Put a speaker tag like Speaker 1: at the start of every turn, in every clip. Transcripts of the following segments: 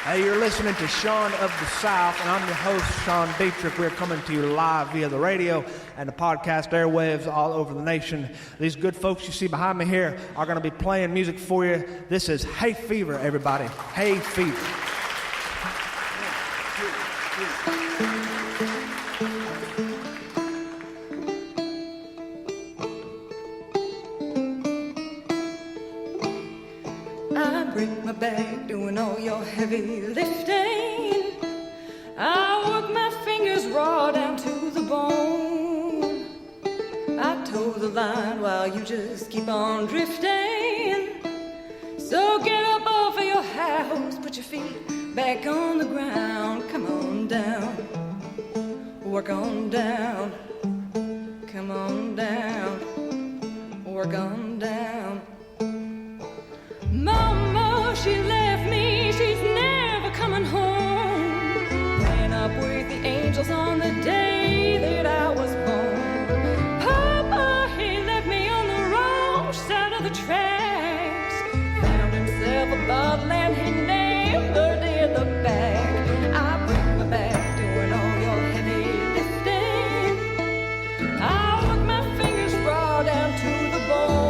Speaker 1: Hey, you're listening to Sean of the South, and I'm your host, Sean Dietrich. We're coming to you live via the radio and the podcast airwaves all over the nation. These good folks you see behind me here are going to be playing music for you. This is Hay Fever, everybody. Hay Fever.
Speaker 2: I break my back doing all your heavy lifting. I work my fingers raw down to the bone. I toe the line while you just keep on drifting. So get up off of your house, put your feet back on the ground. Come on down, work on down. Come on down, work on down. Mama, she left me, she's never coming home. Ran up with the angels on the day that I was born. Papa, he left me on the wrong side of the tracks. Found himself a bottle and he never did look back. I break my back doing all your heavy lifting. I work my fingers raw down to the bone.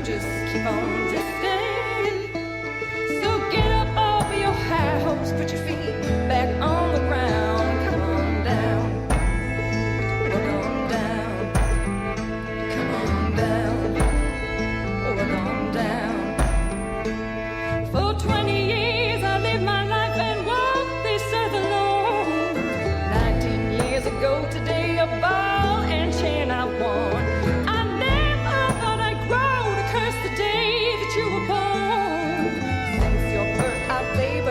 Speaker 2: Just keep on drifting. So get up off of your house, put your feet back on the ground. Come on down, work on down. Come on down, work on down. For 20 years I lived my life and walked this earth alone. 19 years ago today a ball and chain I won.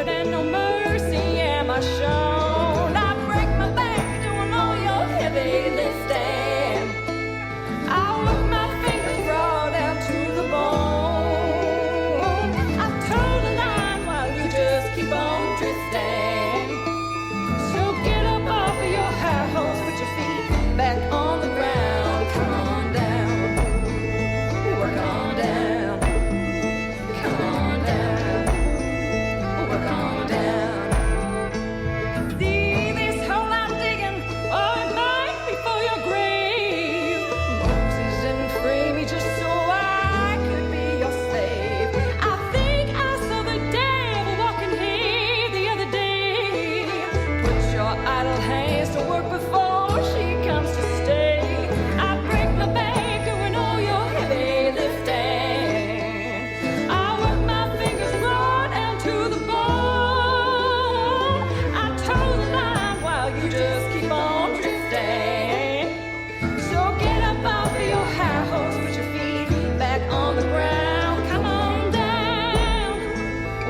Speaker 2: And no mercy am I shown. I break my back doing all your heavy lifting. I work my fingers raw down to the bone. I toe the line while you just keep on drifting. So get up off of your house, put your feet back on the ground. Come on down, work on down. Come on down. Work on down. See this hole I'm digging, oh, it might be for your grave. Moses didn't free me just so I could be your slave. I think I saw the devil walking here the other day. Put your idle hands to work before she comes to stay. I break my back doing all your heavy lifting. I work my fingers raw down to the you just keep on drifting. So get up off of your house, put your feet back on the ground. Come on down,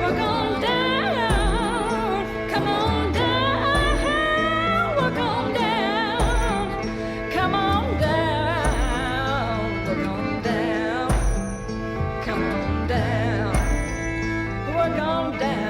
Speaker 2: work on down. Come on down, work on down. Come on down, work on down. Come on down, work on down.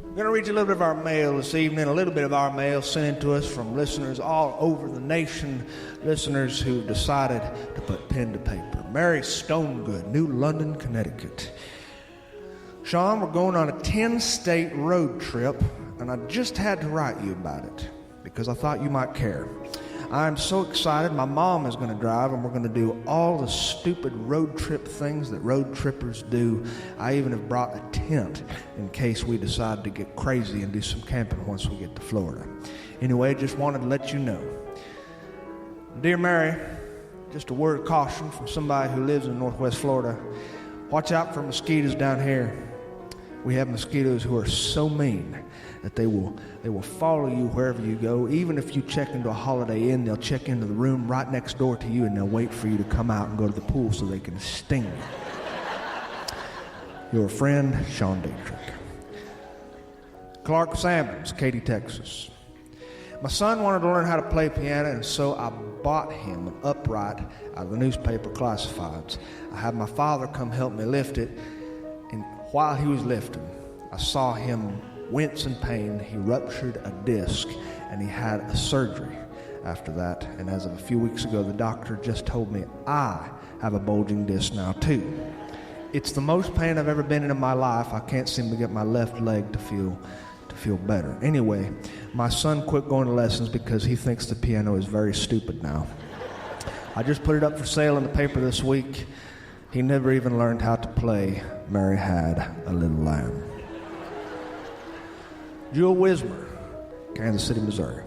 Speaker 1: I'm going to read you a little bit of our mail this evening, a little bit of our mail sent in to us from listeners all over the nation, listeners who've decided to put pen to paper. Mary Stonegood, New London, Connecticut. Sean, we're going on a 10-state road trip, and I just had to write you about it because I thought you might care. I'm so excited. My mom is going to drive, and we're going to do all the stupid road trip things that road trippers do. I even have brought a tent in case we decide to get crazy and do some camping once we get to Florida. Anyway, just wanted to let you know. Dear Mary, just a word of caution from somebody who lives in Northwest Florida. Watch out for mosquitoes down here. We have mosquitoes who are so mean that they will follow you wherever you go. Even if you check into a Holiday Inn, they'll check into the room right next door to you and they'll wait for you to come out and go to the pool so they can sting you. Your friend, Sean Dietrich. Clark Sammons, Katy, Texas. My son wanted to learn how to play piano, and so I bought him an upright out of the newspaper classifieds. I had my father come help me lift it, and while he was lifting, I saw him wince in pain. He ruptured a disc, and he had a surgery after that. And as of a few weeks ago, the doctor just told me I have a bulging disc now too. It's the most pain I've ever been in my life. I can't seem to get my left leg to feel better. Anyway, my son quit going to lessons because he thinks the piano is very stupid now. I just put it up for sale in the paper this week. He never even learned how to play Mary Had a Little Lamb. Jewel Wismer, Kansas City, Missouri.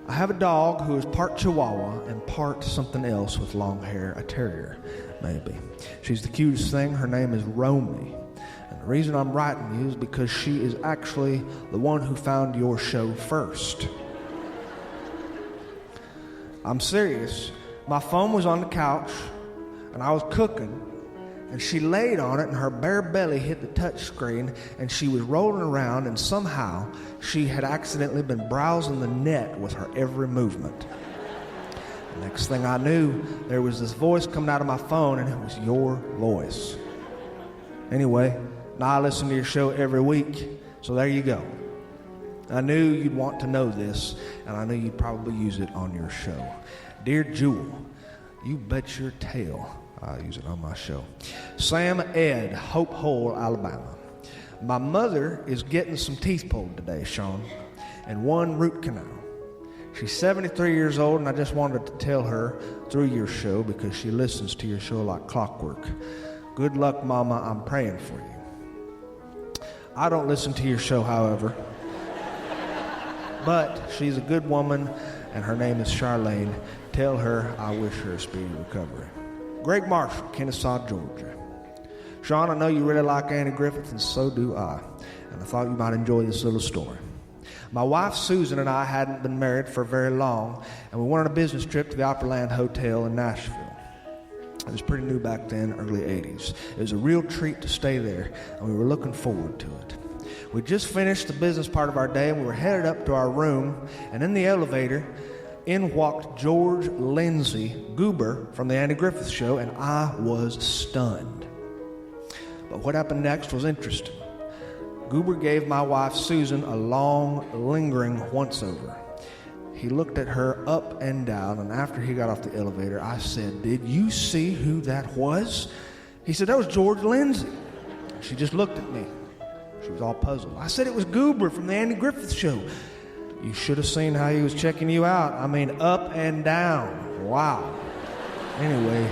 Speaker 1: I have a dog who is part Chihuahua and part something else with long hair, a terrier, maybe. She's the cutest thing. Her name is Romy. And the reason I'm writing you is because she is actually the one who found your show first. I'm serious. My phone was on the couch, and I was cooking, and she laid on it, and her bare belly hit the touch screen, and she was rolling around, and somehow she had accidentally been browsing the net with her every movement. The next thing I knew, there was this voice coming out of my phone, and it was your voice. Anyway, now I listen to your show every week, so there you go. I knew you'd want to know this, and I knew you'd probably use it on your show. Dear Jewel, you bet your tail I'll use it on my show. Sam Ed, Hope Hole, Alabama. My mother is getting some teeth pulled today, Sean, and one root canal. She's 73 years old, and I just wanted to tell her through your show because she listens to your show like clockwork. Good luck, Mama. I'm praying for you. I don't listen to your show, however. But she's a good woman, and her name is Charlene. Tell her I wish her a speedy recovery. Greg Marshall, Kennesaw, Georgia. Sean, I know you really like Andy Griffith, and so do I. And I thought you might enjoy this little story. My wife, Susan, and I hadn't been married for very long, and we went on a business trip to the Opryland Hotel in Nashville. It was pretty new back then, early 80s. It was a real treat to stay there, and we were looking forward to it. We just finished the business part of our day, and we were headed up to our room, and in the elevator, in walked George Lindsay Goober from the Andy Griffith Show, and I was stunned. But what happened next was interesting. Goober gave my wife Susan a long, lingering once-over. He looked at her up and down, and after he got off the elevator, I said, "Did you see who that was?" He said, "That was George Lindsay." She just looked at me. She was all puzzled. I said, "It was Goober from the Andy Griffith Show." "You should have seen how he was checking you out. I mean, up and down. Wow." Anyway,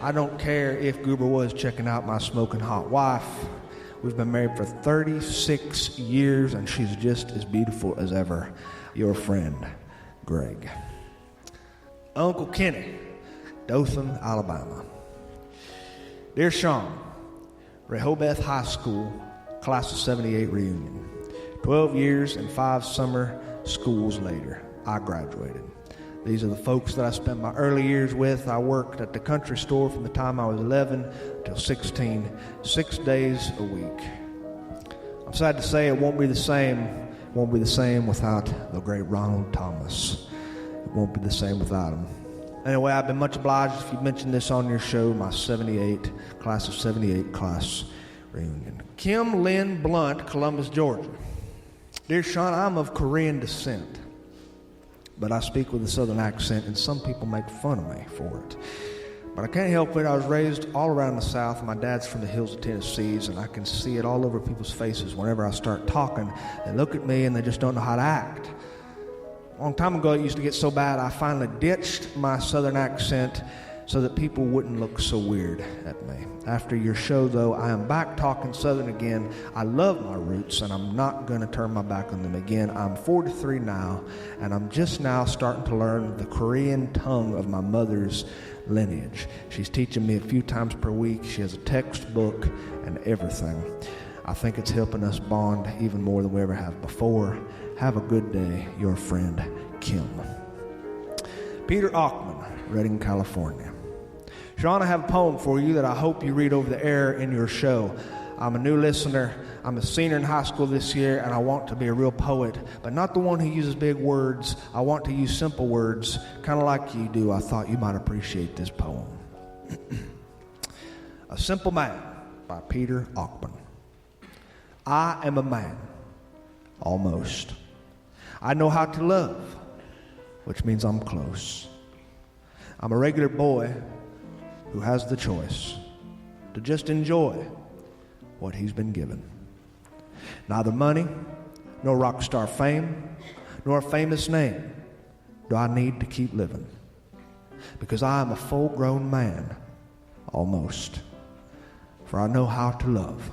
Speaker 1: I don't care if Goober was checking out my smoking hot wife. We've been married for 36 years, and she's just as beautiful as ever. Your friend, Greg. Uncle Kenny, Dothan, Alabama. Dear Sean, Rehoboth High School, class of 78 reunion. 12 years and 5 summer schools later, I graduated. These are the folks that I spent my early years with. I worked at the country store from the time I was 11 till 16, 6 days a week. I'm sad to say it won't be the same. It won't be the same without the great Ronald Thomas. It won't be the same without him. Anyway, I've been much obliged if you mentioned this on your show, my 78, class of 78 class reunion. Kim Lynn Blunt, Columbus, Georgia. Dear Sean, I'm of Korean descent, but I speak with a southern accent, and some people make fun of me for it. But I can't help it. I was raised all around the South. My dad's from the hills of Tennessee, and I can see it all over people's faces. Whenever I start talking, they look at me and they just don't know how to act. A long time ago, it used to get so bad, I finally ditched my southern accent so that people wouldn't look so weird at me. After your show, though, I am back talking Southern again. I love my roots, and I'm not going to turn my back on them again. I'm 43 now, and I'm just now starting to learn the Korean tongue of my mother's lineage. She's teaching me a few times per week. She has a textbook and everything. I think it's helping us bond even more than we ever have before. Have a good day. Your friend, Kim. Peter Ackman, Redding, California. Sean, I have a poem for you that I hope you read over the air in your show. I'm a new listener. I'm a senior in high school this year, and I want to be a real poet, but not the one who uses big words. I want to use simple words, kind of like you do. I thought you might appreciate this poem. A Simple Man by Peter Ackman. I am a man, almost. I know how to love, which means I'm close. I'm a regular boy who has the choice to just enjoy what he's been given. Neither money, nor rock star fame, nor a famous name do I need to keep living, because I am a full-grown man, almost. For I know how to love,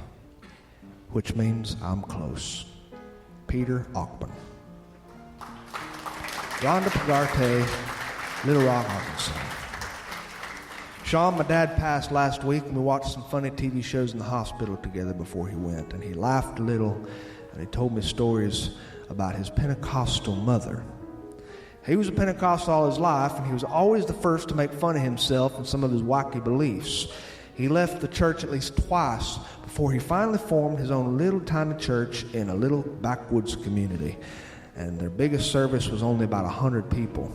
Speaker 1: which means I'm close. Peter Ochman. Rhonda Pagarte, Little Rock, Arkansas. Sean, my dad passed last week, and we watched some funny TV shows in the hospital together before he went, and he laughed a little, and he told me stories about his Pentecostal mother. He was a Pentecostal all his life, and he was always the first to make fun of himself and some of his wacky beliefs. He left the church at least twice before he finally formed his own little tiny church in a little backwoods community, and their biggest service was only about 100 people.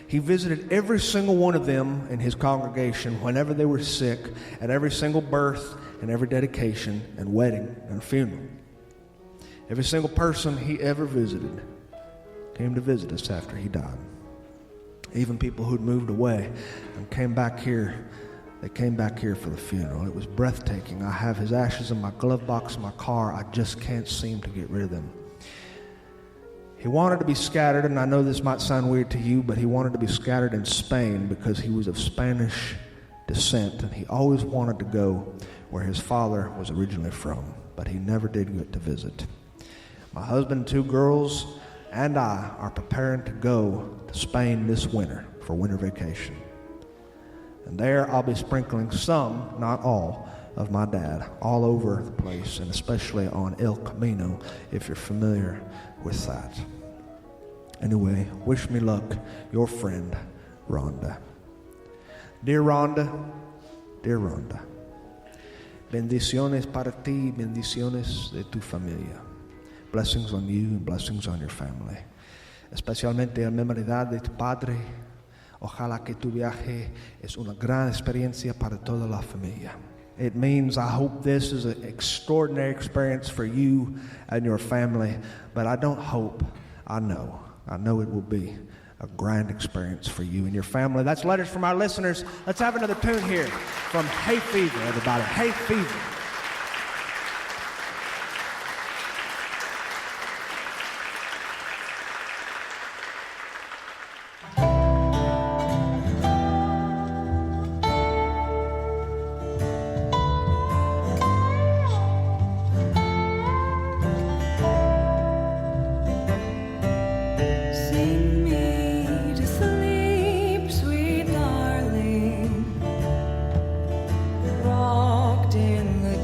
Speaker 1: He visited every single one of them in his congregation whenever they were sick, at every single birth and every dedication and wedding and funeral. Every single person he ever visited came to visit us after he died. Even people who'd moved away and came back here, they came back here for the funeral. It was breathtaking. I have his ashes in my glove box in my car. I just can't seem to get rid of them. He wanted to be scattered, and I know this might sound weird to you, but he wanted to be scattered in Spain because he was of Spanish descent, and he always wanted to go where his father was originally from, but he never did get to visit. My husband, 2 girls, and I are preparing to go to Spain this winter for winter vacation. And there I'll be sprinkling some, not all, of my dad all over the place, and especially on El Camino, if you're familiar with that. Anyway, wish me luck, your friend, Rhonda. Dear Rhonda, bendiciones para ti, bendiciones de tu familia. Blessings on you and blessings on your family. Especialmente la memoria de tu padre. Ojalá que tu viaje es una gran experiencia para toda la familia. It means I hope this is an extraordinary experience for you and your family, but I don't hope, I know it will be a grand experience for you and your family. That's letters from our listeners. Let's have another tune here from Hay Fever, everybody. Hay Fever.
Speaker 2: Rocked in the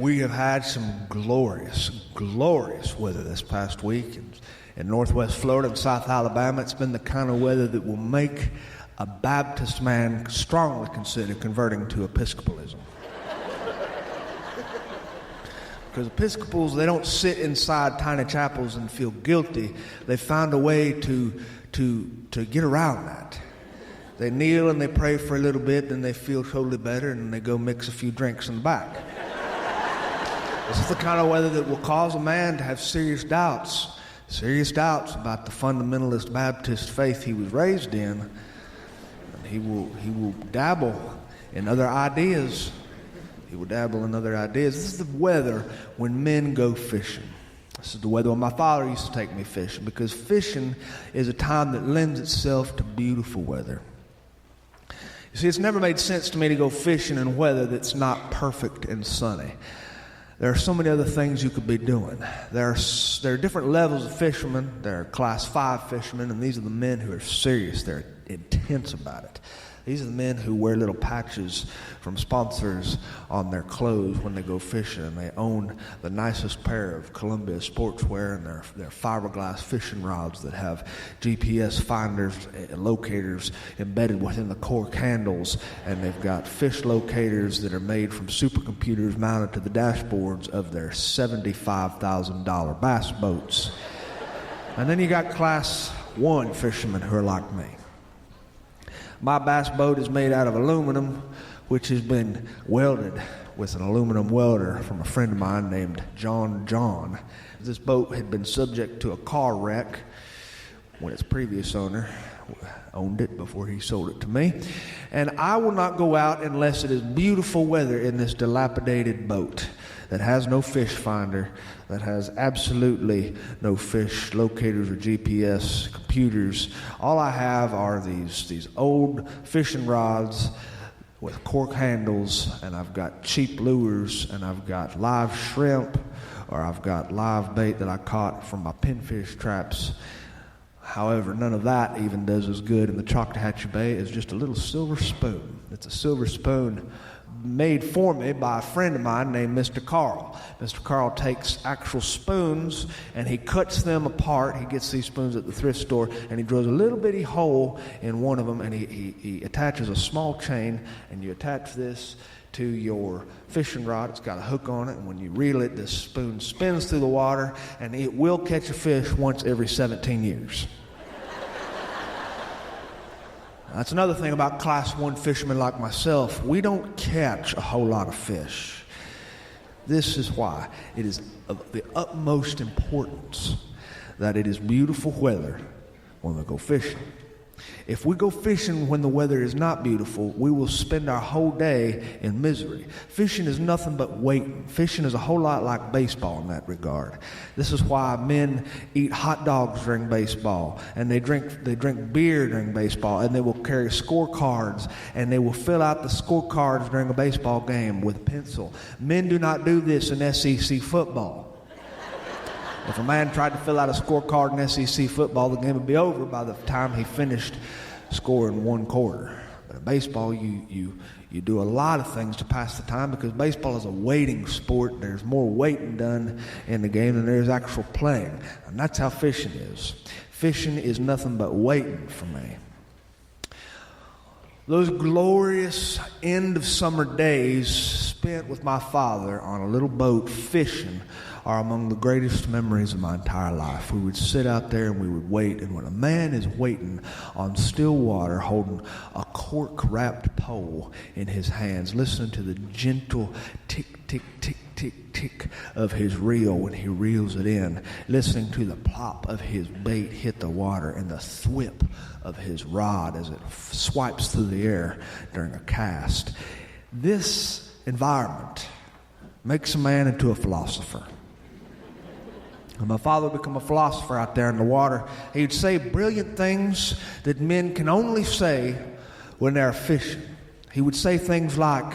Speaker 1: We have had some glorious, glorious weather this past week in northwest Florida and South Alabama. It's been the kind of weather that will make a Baptist man strongly consider converting to Episcopalism. Because Episcopals, they don't sit inside tiny chapels and feel guilty. They found a way to get around that. They kneel and they pray for a little bit, then they feel totally better, and they go mix a few drinks in the back. This is the kind of weather that will cause a man to have serious doubts about the fundamentalist Baptist faith he was raised in. And he will dabble in other ideas. This is the weather when men go fishing. This is the weather when my father used to take me fishing, because fishing is a time that lends itself to beautiful weather. You see, it's never made sense to me to go fishing in weather that's not perfect and sunny. There are so many other things you could be doing. There are different levels of fishermen. There are class 5 fishermen, and these are the men who are serious. They're intense about it. These are the men who wear little patches from sponsors on their clothes when they go fishing, and they own the nicest pair of Columbia sportswear and their fiberglass fishing rods that have GPS finders and locators embedded within the cork handles, and they've got fish locators that are made from supercomputers mounted to the dashboards of their $75,000 bass boats. And then you got class 1 fishermen who are like me. My bass boat is made out of aluminum, which has been welded with an aluminum welder from a friend of mine named John. This boat had been subject to a car wreck when its previous owner owned it before he sold it to me. And I will not go out unless it is beautiful weather in this dilapidated boat that has no fish finder, that has absolutely no fish locators or GPS computers. All I have are these old fishing rods with cork handles, and I've got cheap lures, and I've got live shrimp, or I've got live bait that I caught from my pinfish traps. However, none of that even does as good in the Choctawhatchee Bay as just a little silver spoon. It's a silver spoon made for me by a friend of mine named Mr. Carl. Mr. Carl takes actual spoons and he cuts them apart. He gets these spoons at the thrift store and he drills a little bitty hole in one of them, and he attaches a small chain, and you attach this to your fishing rod. It's got a hook on it, and when you reel it, this spoon spins through the water, and it will catch a fish once every 17 years. That's another thing about class 1 fishermen like myself. We don't catch a whole lot of fish. This is why it is of the utmost importance that it is beautiful weather when we go fishing. If we go fishing when the weather is not beautiful, we will spend our whole day in misery. Fishing is nothing but waiting. Fishing is a whole lot like baseball in that regard. This is why men eat hot dogs during baseball, and they drink beer during baseball, and they will carry scorecards, and they will fill out the scorecards during a baseball game with a pencil. Men do not do this in SEC football. If a man tried to fill out a scorecard in SEC football, the game would be over by the time he finished scoring one quarter. But in baseball, you do a lot of things to pass the time, because baseball is a waiting sport. There's more waiting done in the game than there is actual playing. And that's how fishing is. Fishing is nothing but waiting for me. Those glorious end of summer days spent with my father on a little boat fishing are among the greatest memories of my entire life. We would sit out there and we would wait, and when a man is waiting on still water, holding a cork-wrapped pole in his hands, listening to the gentle tick, tick, tick, tick, tick of his reel when he reels it in, listening to the plop of his bait hit the water and the thwip of his rod as it swipes through the air during a cast. This environment makes a man into a philosopher. And my father would become a philosopher out there in the water. He'd say brilliant things that men can only say when they're fishing. He would say things like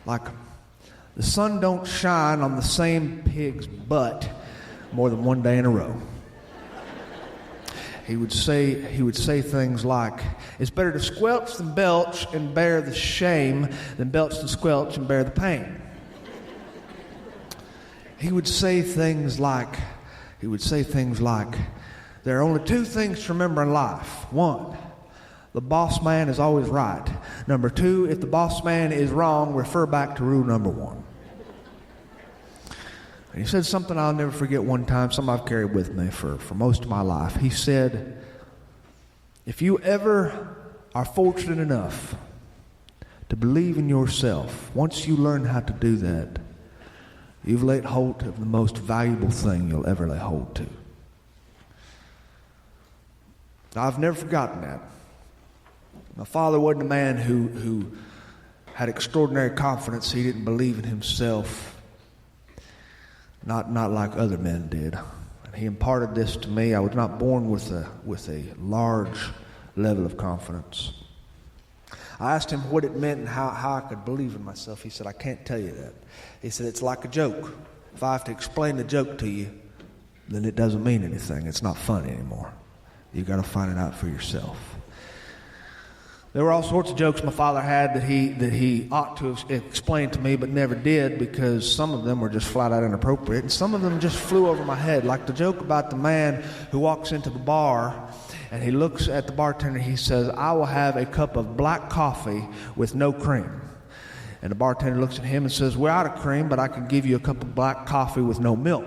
Speaker 1: the sun don't shine on the same pig's butt more than one day in a row. He would say things like, it's better to squelch than belch and bear the shame than belch and squelch and bear the pain. he would say things like, there are only two things to remember in life. One, the boss man is always right. Number two, if the boss man is wrong, refer back to rule number one. And he said something I'll never forget one time, something I've carried with me for most of my life. He said, if you ever are fortunate enough to believe in yourself, once you learn how to do that, you've laid hold of the most valuable thing you'll ever lay hold to. Now, I've never forgotten that. My father wasn't a man who had extraordinary confidence. He didn't believe in himself, not like other men did. And he imparted this to me. I was not born with a large level of confidence. I asked him what it meant and how I could believe in myself. He said, I can't tell you that. He said, it's like a joke. If I have to explain the joke to you, then it doesn't mean anything. It's not funny anymore. You've got to find it out for yourself. There were all sorts of jokes my father had that he ought to have explained to me but never did, because some of them were just flat out inappropriate, and some of them just flew over my head, like the joke about the man who walks into the bar and he looks at the bartender. He says, I will have a cup of black coffee with no cream. And the bartender looks at him and says, we're out of cream, but I can give you a cup of black coffee with no milk.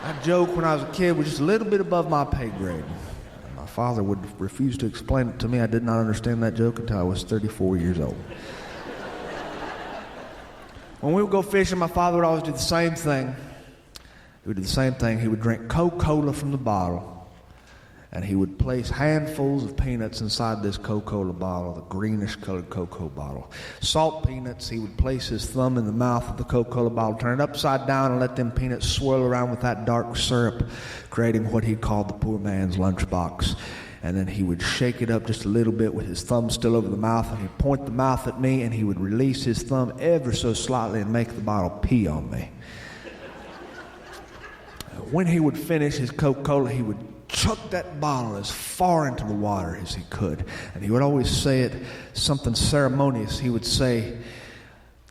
Speaker 1: That joke when I was a kid was just a little bit above my pay grade. My father would refuse to explain it to me. I did not understand that joke until I was 34 years old. When we would go fishing, my father would always do the same thing. He would do the same thing. He would drink Coca-Cola from the bottle, and he would place handfuls of peanuts inside this Coca-Cola bottle, the greenish-colored Coca-Cola bottle. Salt peanuts. He would place his thumb in the mouth of the Coca-Cola bottle, turn it upside down, and let them peanuts swirl around with that dark syrup, creating what he called the poor man's lunchbox. And then he would shake it up just a little bit with his thumb still over the mouth, and he'd point the mouth at me, and he would release his thumb ever so slightly and make the bottle pee on me. When he would finish his Coca-Cola, he would chuck that bottle as far into the water as he could. And he would always say it something ceremonious. He would say,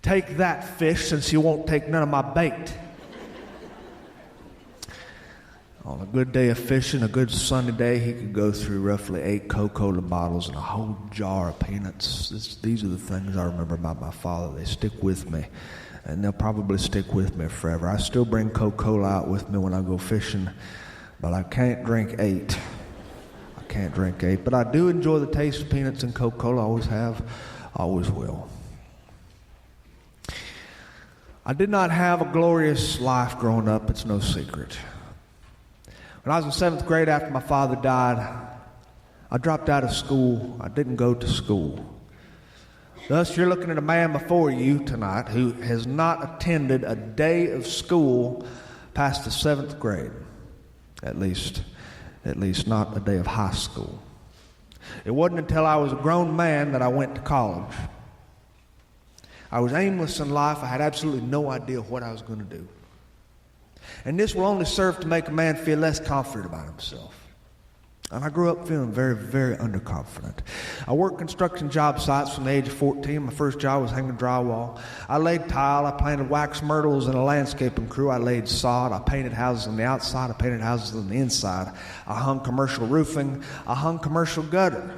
Speaker 1: take that, fish, since you won't take none of my bait. On a good day of fishing, a good sunny day, he could go through roughly 8 Coca-Cola bottles and a whole jar of peanuts. These are the things I remember about my father. They stick with me, and they'll probably stick with me forever. I still bring Coca-Cola out with me when I go fishing, but I can't drink 8. I can't drink 8. But I do enjoy the taste of peanuts and Coca-Cola. I always have, always will. I did not have a glorious life growing up. It's no secret. When I was in 7th grade after my father died, I dropped out of school. I didn't go to school. Thus, you're looking at a man before you tonight who has not attended a day of school past the 7th grade. At least not a day of high school. It wasn't until I was a grown man that I went to college. I was aimless in life. I had absolutely no idea what I was going to do. And this will only serve to make a man feel less confident about himself. And I grew up feeling very, very underconfident. I worked construction job sites from the age of 14. My first job was hanging drywall. I laid tile. I planted wax myrtles in a landscaping crew. I laid sod. I painted houses on the outside. I painted houses on the inside. I hung commercial roofing. I hung commercial gutter.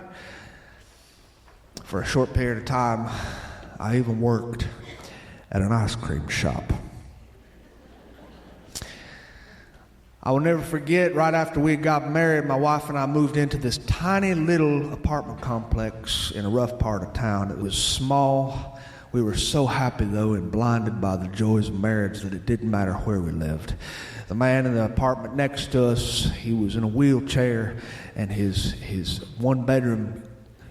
Speaker 1: For a short period of time, I even worked at an ice cream shop. I will never forget, right after we got married, my wife and I moved into this tiny little apartment complex in a rough part of town. It was small. We were so happy, though, and blinded by the joys of marriage that it didn't matter where we lived. The man in the apartment next to us, he was in a wheelchair, and his one-bedroom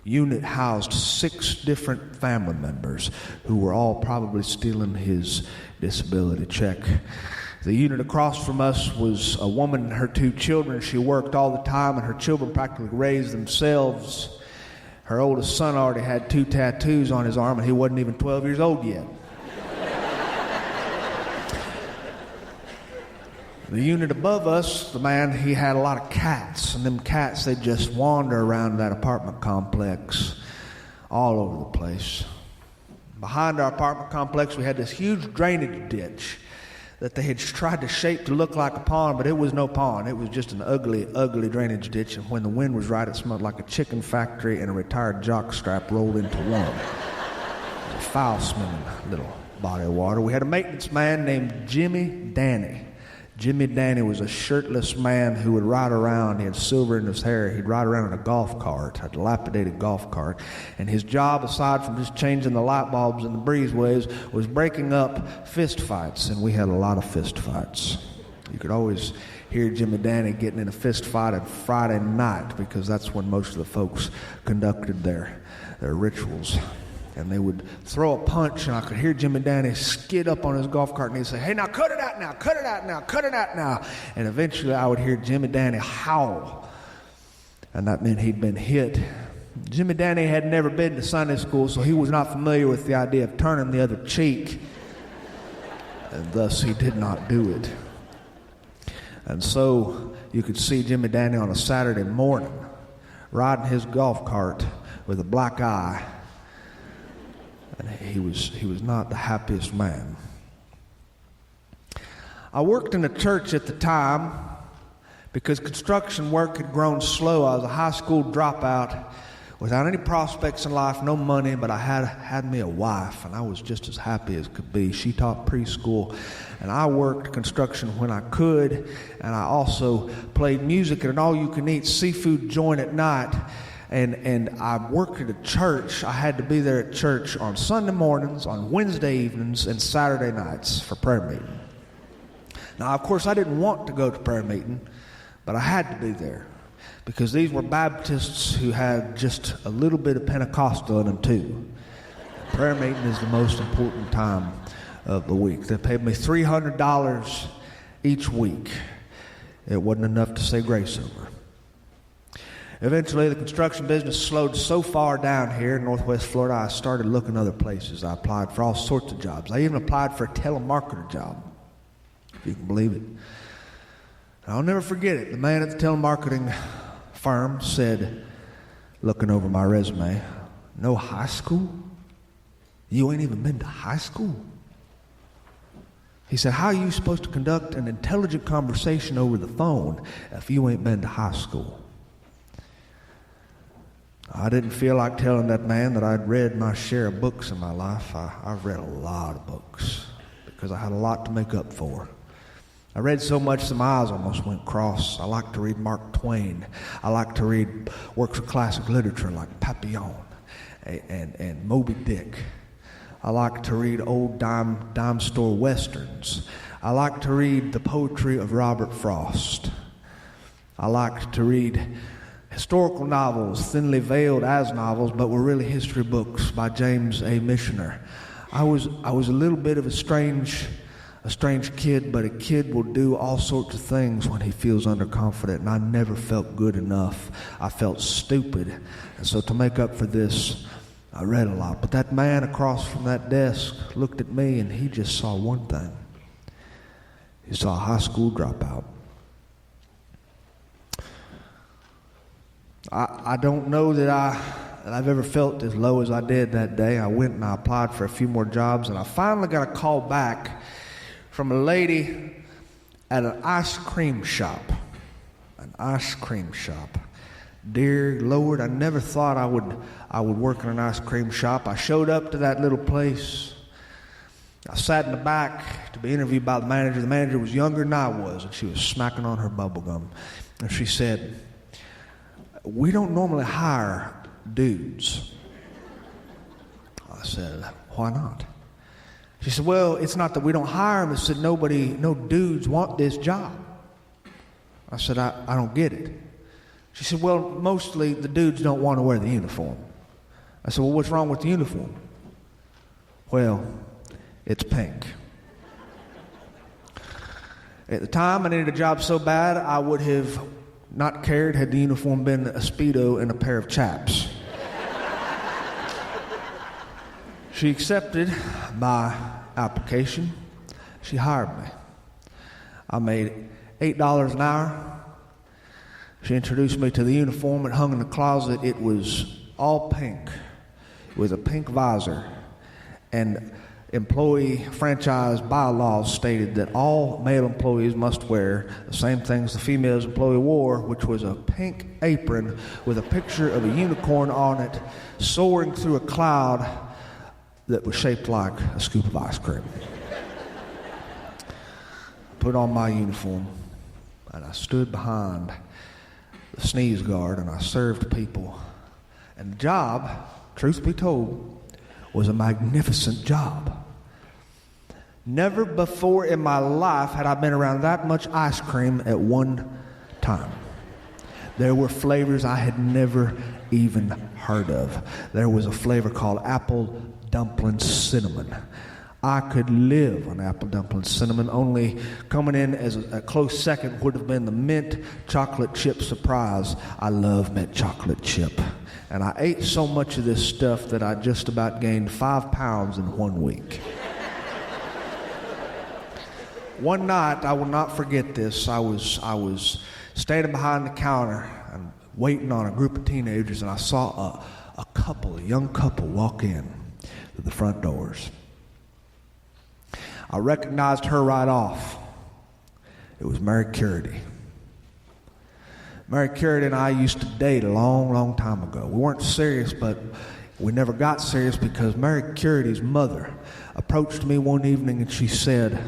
Speaker 1: unit housed 6 different family members who were all probably stealing his disability check. The unit across from us was a woman and her 2 children. She worked all the time, and her children practically raised themselves. Her oldest son already had 2 tattoos on his arm, and he wasn't even 12 years old yet. The unit above us, the man, he had a lot of cats, and them cats, they just wander around that apartment complex all over the place. Behind our apartment complex, we had this huge drainage ditch that they had tried to shape to look like a pond, but it was no pond. It was just an ugly, ugly drainage ditch, and when the wind was right, it smelled like a chicken factory and a retired jockstrap rolled into one. It was a foul-smelling little body of water. We had a maintenance man named Jimmy Danny. Jimmy Danny was a shirtless man who would ride around. He had silver in his hair. He'd ride around in a golf cart, a dilapidated golf cart. And his job, aside from just changing the light bulbs in the breezeways, was breaking up fist fights. And we had a lot of fist fights. You could always hear Jimmy Danny getting in a fist fight on Friday night, because that's when most of the folks conducted their rituals. And they would throw a punch, and I could hear Jimmy Danny skid up on his golf cart, and he'd say, "Hey, now cut it out now, cut it out now, cut it out now." And eventually I would hear Jimmy Danny howl, and that meant he'd been hit. Jimmy Danny had never been to Sunday school, so he was not familiar with the idea of turning the other cheek, and thus he did not do it. And so you could see Jimmy Danny on a Saturday morning riding his golf cart with a black eye. And he was not the happiest man. I worked in a church at the time because construction work had grown slow. I was a high school dropout without any prospects in life, no money, but I had me a wife, and I was just as happy as could be. She taught preschool, and I worked construction when I could, and I also played music at an all-you-can-eat seafood joint at night. And I worked at a church. I had to be there at church on Sunday mornings, on Wednesday evenings, and Saturday nights for prayer meeting. Now, of course, I didn't want to go to prayer meeting, but I had to be there because these were Baptists who had just a little bit of Pentecostal in them too. Prayer meeting is the most important time of the week. They paid me $300 each week. It wasn't enough to say grace over. Eventually, the construction business slowed so far down here in Northwest Florida, I started looking other places. I applied for all sorts of jobs. I even applied for a telemarketer job, if you can believe it. And I'll never forget it. The man at the telemarketing firm said, looking over my resume, "No high school? You ain't even been to high school?" He said, "How are you supposed to conduct an intelligent conversation over the phone if you ain't been to high school?" I didn't feel like telling that man that I'd read my share of books in my life. I've read a lot of books because I had a lot to make up for. I read so much that my eyes almost went cross. I like to read Mark Twain. I like to read works of classic literature like Papillon and Moby Dick. I like to read old dime store westerns. I like to read the poetry of Robert Frost. I like to read historical novels, thinly veiled as novels, but were really history books by James A. Missioner. I was a little bit of a strange kid, but a kid will do all sorts of things when he feels underconfident, and I never felt good enough. I felt stupid. And so to make up for this, I read a lot. But that man across from that desk looked at me, and he just saw one thing. He saw a high school dropout. I don't know that I've ever felt as low as I did that day. I went and I applied for a few more jobs, and I finally got a call back from a lady at an ice cream shop. An ice cream shop. Dear Lord, I never thought I would work in an ice cream shop. I showed up to that little place. I sat in the back to be interviewed by the manager. The manager was younger than I was, and she was smacking on her bubble gum. And she said, "We don't normally hire dudes." I said, "Why not?" She said, "Well, it's not that we don't hire them. It's that no dudes want this job." I said, I don't get it. She said, "Well, mostly the dudes don't want to wear the uniform." I said, "Well, what's wrong with the uniform?" "Well, it's pink." At the time, I needed a job so bad, I would have not cared had the uniform been a Speedo and a pair of chaps. She accepted my application. She hired me. I made $8 an hour. She introduced me to the uniform. It hung in the closet. It was all pink with a pink visor and employee franchise bylaws stated that all male employees must wear the same things the female employee wore, which was a pink apron with a picture of a unicorn on it soaring through a cloud that was shaped like a scoop of ice cream. Put on my uniform, and I stood behind the sneeze guard, and I served people. And the job, truth be told, was a magnificent job. Never before in my life had I been around that much ice cream at one time. There were flavors I had never even heard of. There was a flavor called apple dumpling cinnamon. I could live on apple dumpling cinnamon. Only coming in as a close second would have been the mint chocolate chip surprise. I love mint chocolate chip. And I ate so much of this stuff that I just about gained 5 pounds in 1 week. One night, I will not forget this. I was standing behind the counter and waiting on a group of teenagers, and I saw a young couple walk in to the front doors. I recognized her right off. It was Mary Curity. Mary Curity and I used to date a long, long time ago. We weren't serious, but we never got serious because Mary Curity's mother approached me one evening and she said,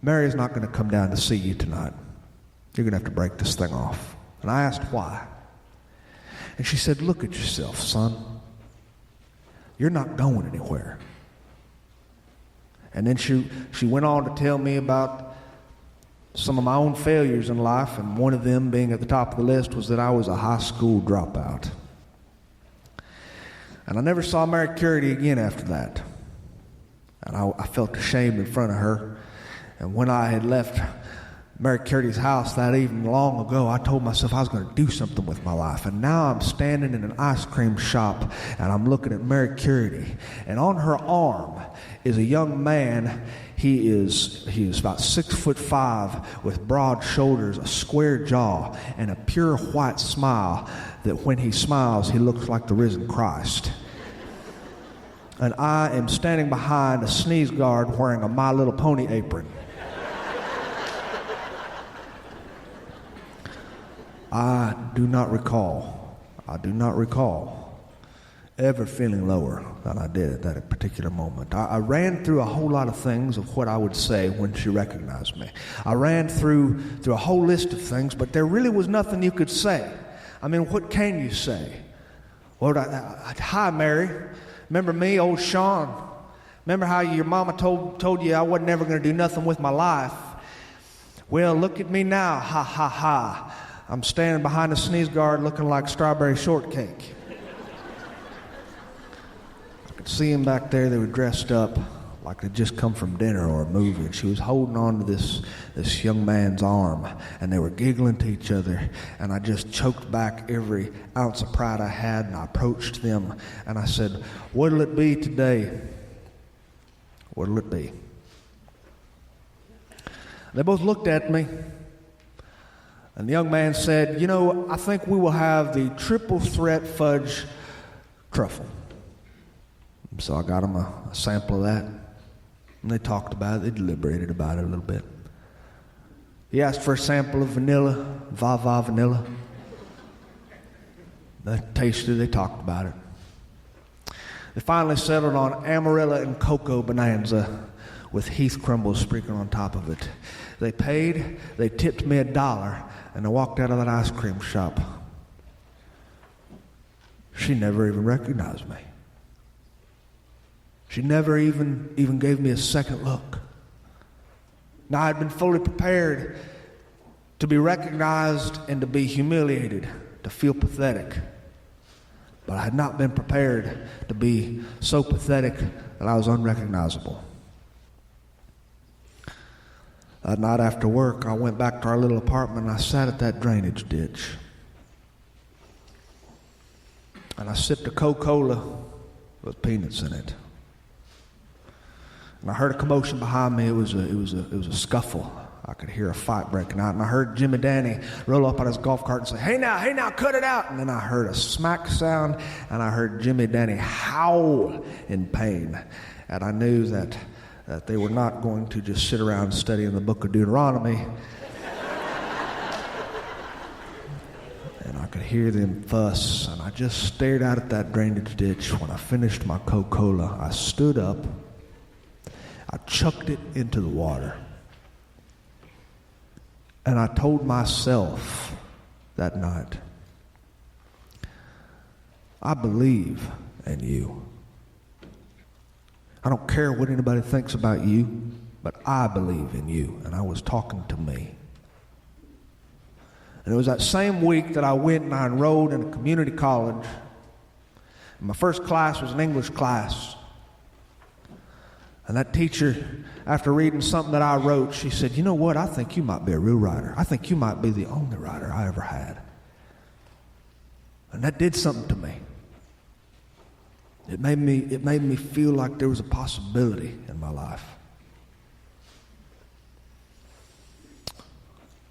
Speaker 1: "Mary's not going to come down to see you tonight. You're going to have to break this thing off." And I asked why. And she said, "Look at yourself, son. You're not going anywhere." And then she went on to tell me about some of my own failures in life, and one of them being at the top of the list was that I was a high school dropout. And I never saw Mary Curity again after that. And I felt ashamed in front of her. And when I had left Mary Curity's house that evening long ago, I told myself I was going to do something with my life. And now I'm standing in an ice cream shop, and I'm looking at Mary Curity. And on her arm is a young man. He is about 6'5", with broad shoulders, a square jaw, and a pure white smile that when he smiles, he looks like the risen Christ. And I am standing behind a sneeze guard wearing a My Little Pony apron. I do not recall ever feeling lower than I did at that particular moment. I ran through a whole lot of things of what I would say when she recognized me. I ran through a whole list of things, but there really was nothing you could say. I mean, what can you say? Well, hi, Mary. Remember me, old Sean? Remember how your mama told you I wasn't ever going to do nothing with my life? Well, look at me now. Ha, ha, ha. I'm standing behind a sneeze guard looking like strawberry shortcake. I could see them back there. They were dressed up like they'd just come from dinner or a movie. And she was holding on to this young man's arm. And they were giggling to each other. And I just choked back every ounce of pride I had. And I approached them. And I said, "What'll it be today? What'll it be?" They both looked at me. And the young man said, "You know, I think we will have the triple threat fudge truffle." So I got them a sample of that. And they talked about it. They deliberated about it a little bit. He asked for a sample of vanilla, Va vanilla. They tasted it. They talked about it. They finally settled on Amarilla and Cocoa Bonanza with Heath crumbles sprinkled on top of it. They paid. They tipped me $1. And I walked out of that ice cream shop. She never even recognized me. She never even gave me a second look. Now, I had been fully prepared to be recognized and to be humiliated, to feel pathetic. But I had not been prepared to be so pathetic that I was unrecognizable. That night after work, I went back to our little apartment and I sat at that drainage ditch. And I sipped a Coca-Cola with peanuts in it. And I heard a commotion behind me. It was a scuffle. I could hear a fight breaking out, and I heard Jimmy Danny roll up on his golf cart and say, hey now, cut it out. And then I heard a smack sound, and I heard Jimmy Danny howl in pain. And I knew that they were not going to just sit around studying the book of Deuteronomy. And I could hear them fuss, and I just stared out at that drainage ditch. When I finished my Coca-Cola, I stood up, I chucked it into the water, and I told myself that night, I believe in you. I don't care what anybody thinks about you, but I believe in you. And I was talking to me. And it was that same week that I went and I enrolled in a community college. And my first class was an English class. And that teacher, after reading something that I wrote, she said, you know what, I think you might be a real writer. I think you might be the only writer I ever had. And that did something to me. It made me feel like there was a possibility in my life.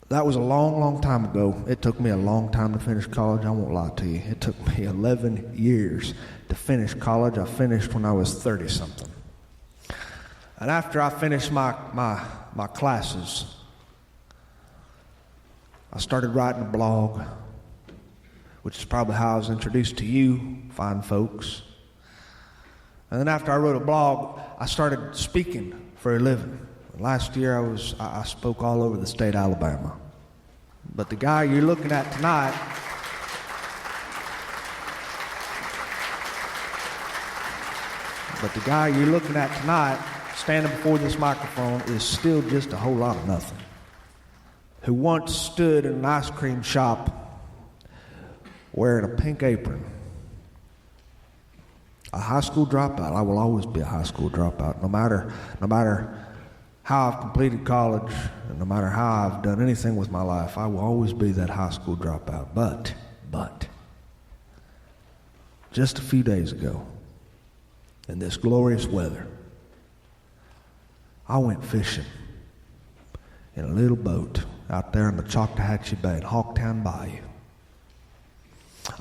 Speaker 1: That was a long, long time ago. It took me a long time to finish college. I won't lie to you. It took me 11 years to finish college. I finished when I was 30-something. And after I finished my classes, I started writing a blog, which is probably how I was introduced to you, fine folks. And then after I wrote a blog, I started speaking for a living. Last year I spoke all over the state of Alabama. But the guy you're looking at tonight, standing before this microphone, is still just a whole lot of nothing. Who once stood in an ice cream shop wearing a pink apron. A high school dropout. I will always be a high school dropout, no matter how I've completed college, and no matter how I've done anything with my life, I will always be that high school dropout. But, just a few days ago, in this glorious weather, I went fishing in a little boat out there in the Choctawhatchee Bay, Hawktown Bayou.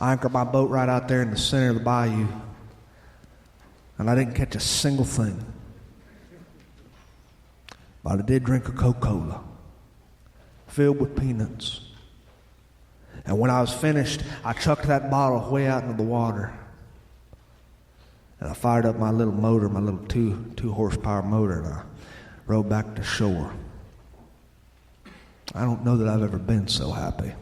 Speaker 1: I anchored my boat right out there in the center of the bayou, and I didn't catch a single thing. But I did drink a Coca-Cola filled with peanuts. And when I was finished, I chucked that bottle way out into the water. And I fired up my little motor, my little two horsepower motor, and I rode back to shore. I don't know that I've ever been so happy.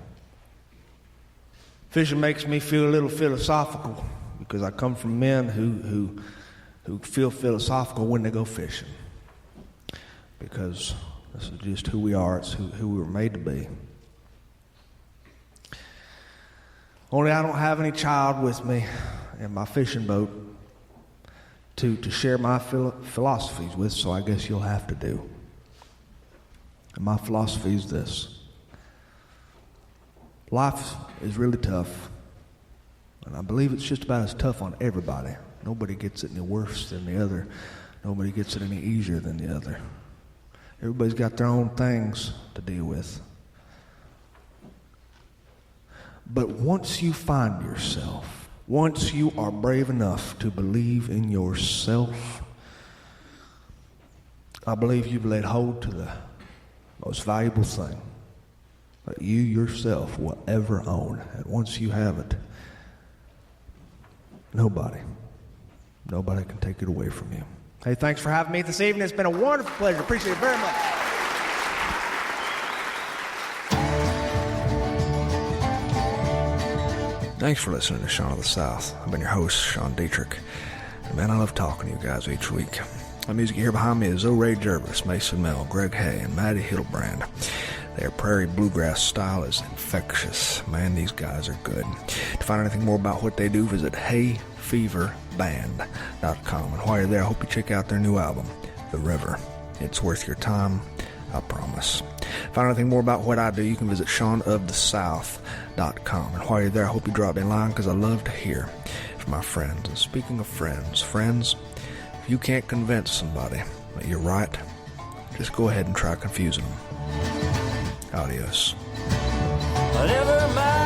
Speaker 1: Fishing makes me feel a little philosophical because I come from men who feel philosophical when they go fishing. Because this is just who we are. It's who we were made to be. Only I don't have any child with me in my fishing boat to share my philosophies with, so I guess you'll have to do. And my philosophy is this. Life is really tough. And I believe it's just about as tough on everybody. Nobody gets it any worse than the other. Nobody gets it any easier than the other. Everybody's got their own things to deal with. But once you find yourself, once you are brave enough to believe in yourself, I believe you've laid hold to the most valuable thing that you yourself will ever own. And once you have it, nobody can take it away from you. Hey, thanks for having me this evening. It's been a wonderful pleasure. Appreciate it very much. Thanks for listening to Sean of the South. I've been your host, Sean Dietrich. And man, I love talking to you guys each week. The music you hear behind me is O'Ray Jervis, Mason Mel, Greg Hay, and Maddie Hildebrand. Their prairie bluegrass style is infectious. Man, these guys are good. To find anything more about what they do, visit hayfeverband.com. And while you're there, I hope you check out their new album, The River. It's worth your time, I promise. To find anything more about what I do, you can visit seanofthesouth.com. And while you're there, I hope you drop me a line, because I love to hear from my friends. And speaking of friends, if you can't convince somebody that you're right, just go ahead and try confusing them. Adios.
Speaker 3: Never mind.